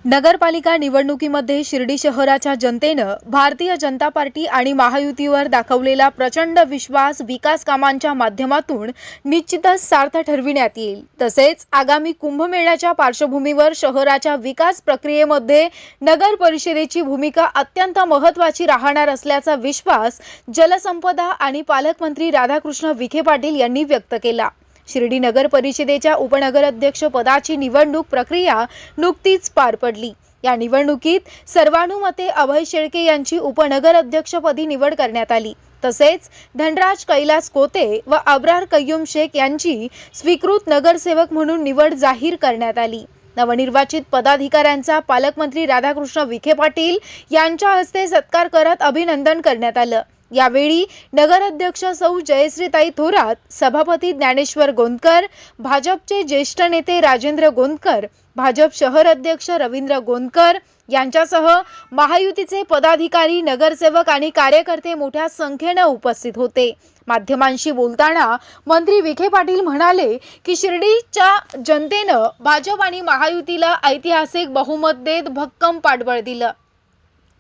नगरपालिका निवडणुकीमध्ये शिर्डी शहराच्या जनतेनं भारतीय जनता पार्टी आणि महायुतीवर दाखवलेला प्रचंड विश्वास विकास कामांच्या माध्यमातून निश्चितच सार्थ ठरविण्यात येईल। तसेच आगामी कुंभमेळ्याच्या पार्श्वभूमीवर शहराच्या विकास प्रक्रियेमध्ये नगर परिषदेची भूमिका अत्यंत महत्त्वाची राहणार असल्याचा विश्वास जलसंपदा आणि पालकमंत्री राधाकृष्ण विखे पाटील यांनी व्यक्त केला। शिर्डी नगर परिषदेच्या उपनगराध्यक्ष पदाची निवडणूक प्रक्रिया नुकतीच पार पडली। या निवडणुकीत सर्वानुमते अभय शेळके यांची उपनगराध्यक्षपदी निवड करण्यात आली। तसेच धनराज कैलास कोते व अब्रार कय्यूम शेख यांची स्वीकृत नगरसेवक म्हणून निवड जाहीर करण्यात आली। नवनिर्वाचित पदाधिकाऱ्यांचा पालकमंत्री राधाकृष्ण विखे पाटील यांच्या हस्ते सत्कार करत अभिनंदन करण्यात आलं। यावेळी नगराध्यक्ष सौ जयश्रीताई थोरात, सभापती ज्ञानेश्वर गोंदकर, भाजपचे ज्येष्ठ नेते राजेंद्र गोंदकर, भाजप शहर अध्यक्ष रवींद्र गोंदकर यांच्यासह महायुतीचे पदाधिकारी, नगरसेवक आणि कार्यकर्ते मोठ्या संख्येने उपस्थित होते। माध्यमांशी बोलताना मंत्री विखे पाटील म्हणाले की शिर्डीच्या जनतेनं भाजप आणि महायुतीला ऐतिहासिक बहुमत देत भक्कम पाठबळ दिलं।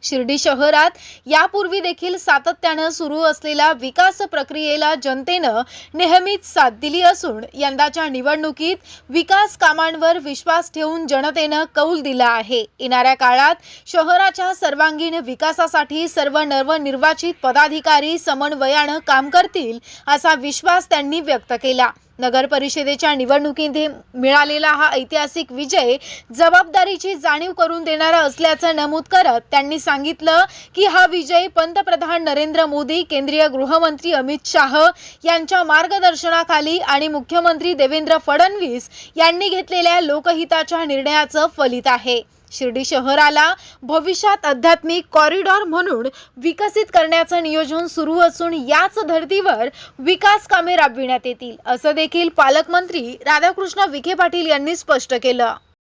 शिर्डी शहरात यापूर्वी देखील सातत्याने सुरू असलेल्या विकास प्रक्रियेला जनतेनं नेहमीच साथ दिली असून यंदाच्या निवडणुकीत विकास कामांवर विश्वास ठेवून जनतेनं कौल दिला आहे। येणाऱ्या काळात शहराच्या सर्वांगीण विकासासाठी सर्व नवनिर्वाचित पदाधिकारी समन्वयाने काम करतील असा विश्वास त्यांनी व्यक्त केला। नगर परिषदेच्या निवडणुकीत मिळालेला हा ऐतिहासिक विजय जबाबदारीची जाणीव करून देणारा असल्याचं नमूद करत त्यांनी सांगितलं की हा विजय पंतप्रधान नरेंद्र मोदी, केंद्रीय गृहमंत्री अमित शाह यांच्या मार्गदर्शनाखाली आणि मुख्यमंत्री देवेंद्र फडणवीस यांनी घेतलेल्या लोकहिताच्या निर्णयाचं फलित आहे। शिर्डी शहराला भविष्यात आध्यात्मिक कॉरिडॉर म्हणून विकसित करण्याचं नियोजन सुरू असून याच धर्तीवर विकास कामे राबविण्यात येतील असं देखील पालकमंत्री राधाकृष्ण विखे पाटील यांनी स्पष्ट केलं।